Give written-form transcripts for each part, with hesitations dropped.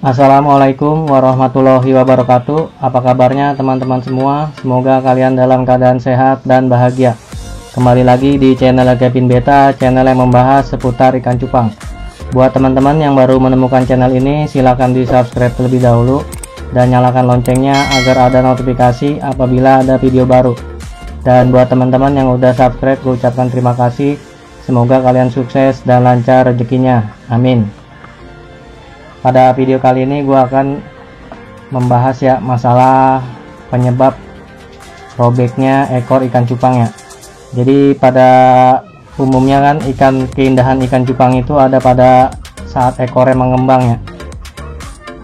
Assalamualaikum warahmatullahi wabarakatuh. Apa kabarnya teman-teman semua? Semoga kalian dalam keadaan sehat dan bahagia. Kembali lagi di channel Kevin Beta, channel yang membahas seputar ikan cupang. Buat teman-teman yang baru menemukan channel ini, silahkan di subscribe terlebih dahulu dan nyalakan loncengnya agar ada notifikasi apabila ada video baru. Dan buat teman-teman yang udah subscribe, gue ucapkan terima kasih. Semoga kalian sukses dan lancar rezekinya, amin. Pada video kali ini gue akan membahas ya masalah penyebab robeknya ekor ikan cupang ya. Jadi pada umumnya kan keindahan ikan cupang itu ada pada saat ekornya mengembang ya.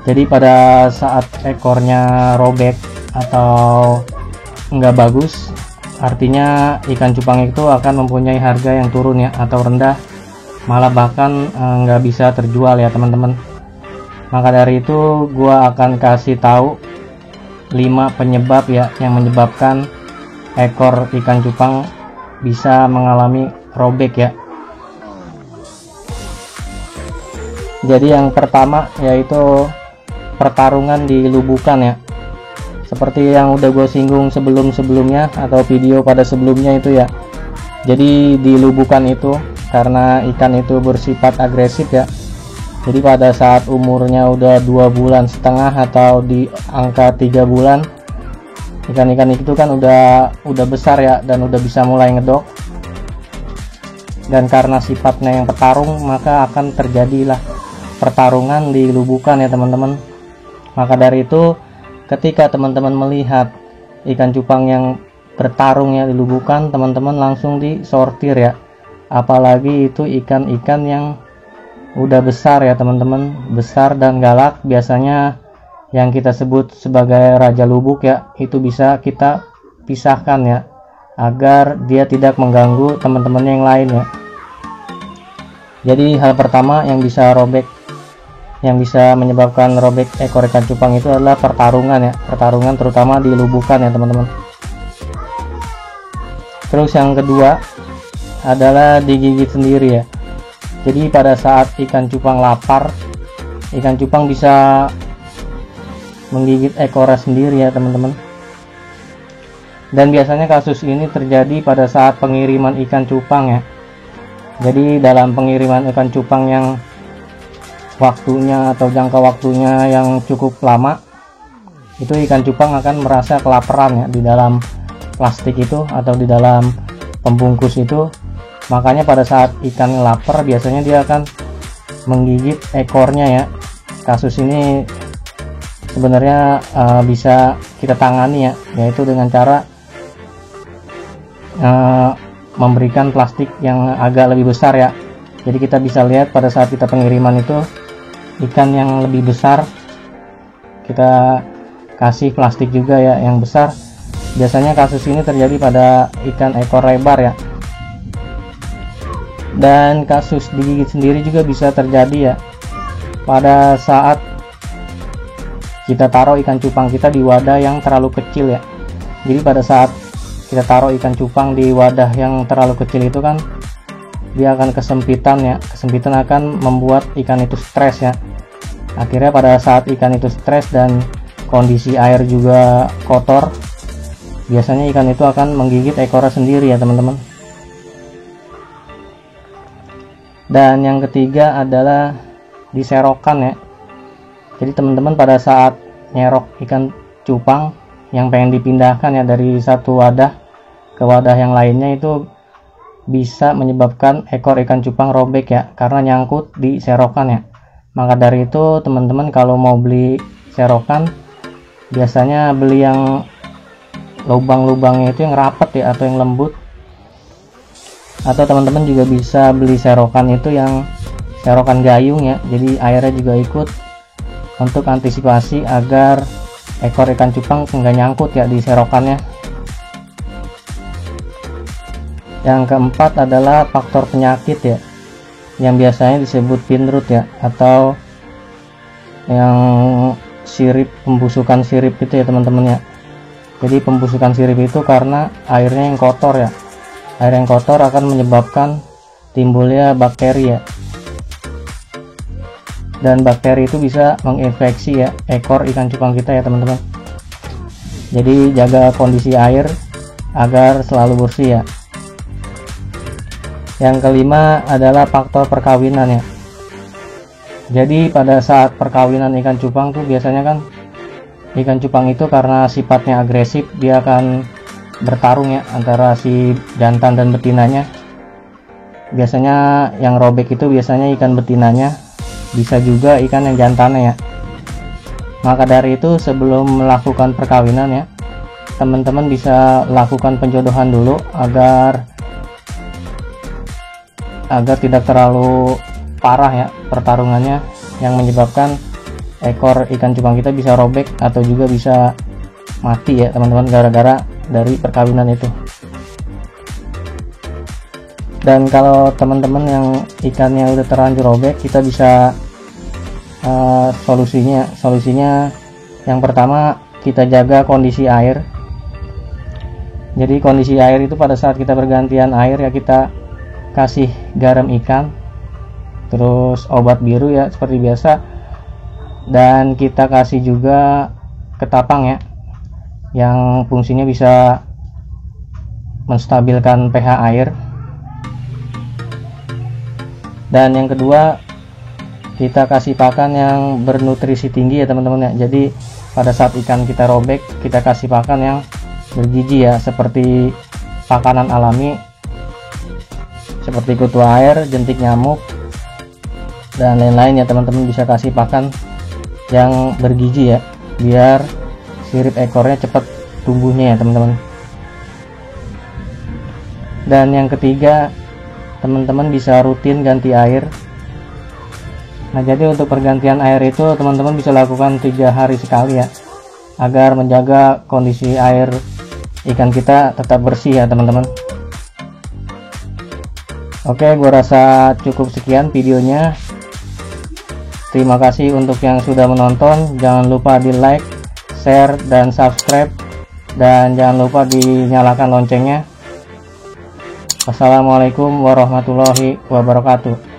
Jadi pada saat ekornya robek atau enggak bagus, artinya ikan cupang itu akan mempunyai harga yang turun ya, atau rendah, malah bahkan nggak bisa terjual ya teman-teman. Maka dari itu gua akan kasih tahu 5 penyebab ya yang menyebabkan ekor ikan cupang bisa mengalami robek ya. Jadi yang pertama yaitu pertarungan di lubukan ya. Seperti yang udah gue singgung sebelumnya atau video pada sebelumnya itu ya. Jadi di lubukan itu karena ikan itu bersifat agresif ya. Jadi pada saat umurnya udah 2,5 bulan atau di angka 3 bulan, ikan-ikan itu kan udah besar ya dan udah bisa mulai ngedok. Dan karena sifatnya yang petarung, maka akan terjadilah pertarungan di lubukan ya teman-teman. Maka dari itu ketika teman-teman melihat ikan cupang yang bertarung ya di lubukan, teman-teman langsung disortir ya. Apalagi itu ikan-ikan yang udah besar ya teman-teman, besar dan galak, biasanya yang kita sebut sebagai raja lubuk ya, itu bisa kita pisahkan ya agar dia tidak mengganggu teman-teman yang lain ya. Jadi hal pertama yang bisa menyebabkan robek ekor ikan cupang itu adalah pertarungan ya, pertarungan terutama di lubukan ya teman-teman. Terus yang kedua adalah digigit sendiri ya. Jadi pada saat ikan cupang lapar, ikan cupang bisa menggigit ekornya sendiri ya teman-teman. Dan biasanya kasus ini terjadi pada saat pengiriman ikan cupang ya. Jadi dalam pengiriman ikan cupang yang waktunya atau jangka waktunya yang cukup lama, itu ikan cupang akan merasa kelaparan ya di dalam plastik itu atau di dalam pembungkus itu. Makanya pada saat ikan lapar biasanya dia akan menggigit ekornya ya. Kasus ini sebenarnya bisa kita tangani ya, yaitu dengan cara memberikan plastik yang agak lebih besar ya. Jadi kita bisa lihat pada saat kita pengiriman itu ikan yang lebih besar kita kasih plastik juga ya yang besar. Biasanya kasus ini terjadi pada ikan ekor lebar ya. Dan kasus digigit sendiri juga bisa terjadi ya pada saat kita taruh ikan cupang kita di wadah yang terlalu kecil ya. Jadi pada saat kita taruh ikan cupang di wadah yang terlalu kecil itu kan dia akan kesempitan ya. Kesempitan akan membuat ikan itu stres ya. Akhirnya pada saat ikan itu stres dan kondisi air juga kotor, biasanya ikan itu akan menggigit ekornya sendiri ya teman-teman. Dan yang ketiga adalah diserokan ya. Jadi teman-teman pada saat nyerok ikan cupang yang pengen dipindahkan ya dari satu wadah ke wadah yang lainnya, itu bisa menyebabkan ekor ikan cupang robek ya, karena nyangkut di serokan ya. Maka dari itu teman-teman kalau mau beli serokan, biasanya beli yang lubang-lubangnya itu yang rapat ya atau yang lembut. Atau teman-teman juga bisa beli serokan itu yang serokan gayung ya, jadi airnya juga ikut, untuk antisipasi agar ekor ikan cupang nggak nyangkut ya di serokannya. Yang keempat adalah faktor penyakit ya, yang biasanya disebut pinroot ya, atau yang sirip, pembusukan sirip itu ya teman-teman ya. Jadi pembusukan sirip itu karena airnya yang kotor ya. Air yang kotor akan menyebabkan timbulnya bakteri ya. dan bakteri itu bisa menginfeksi ya ekor ikan cupang kita ya teman-teman. Jadi jaga kondisi air agar selalu bersih ya. Yang kelima adalah faktor perkawinan ya. Jadi pada saat perkawinan ikan cupang tuh biasanya kan ikan cupang itu karena sifatnya agresif, dia akan bertarung ya antara si jantan dan betinanya. Biasanya yang robek itu biasanya ikan betinanya, bisa juga ikan yang jantannya ya. Maka dari itu sebelum melakukan perkawinan ya, teman-teman bisa lakukan penjodohan dulu agar tidak terlalu parah ya pertarungannya, yang menyebabkan ekor ikan cupang kita bisa robek atau juga bisa mati ya teman-teman, gara-gara dari perkawinan itu. Dan kalau teman-teman yang ikannya udah terlanjur robek, kita bisa solusinya yang pertama, kita jaga kondisi air. Jadi kondisi air itu pada saat kita bergantian air ya, kita kasih garam ikan, terus obat biru ya seperti biasa, dan kita kasih juga ketapang ya, yang fungsinya bisa menstabilkan pH air. Dan yang kedua, kita kasih pakan yang bernutrisi tinggi ya teman-teman ya. Jadi pada saat ikan kita robek, kita kasih pakan yang bergizi ya, seperti pakanan alami seperti kutu air, jentik nyamuk, dan lain-lain ya teman-teman. Bisa kasih pakan yang bergizi ya, biar sirip ekornya cepat tumbuhnya ya teman-teman. Dan yang ketiga, teman-teman bisa rutin ganti air. Nah, jadi untuk pergantian air itu teman-teman bisa lakukan 3 hari sekali ya, agar menjaga kondisi air ikan kita tetap bersih ya teman-teman. Oke, gua rasa cukup sekian videonya. Terima kasih untuk yang sudah menonton. Jangan lupa di like, share, dan subscribe, dan jangan lupa dinyalakan loncengnya. Wassalamualaikum warahmatullahi wabarakatuh.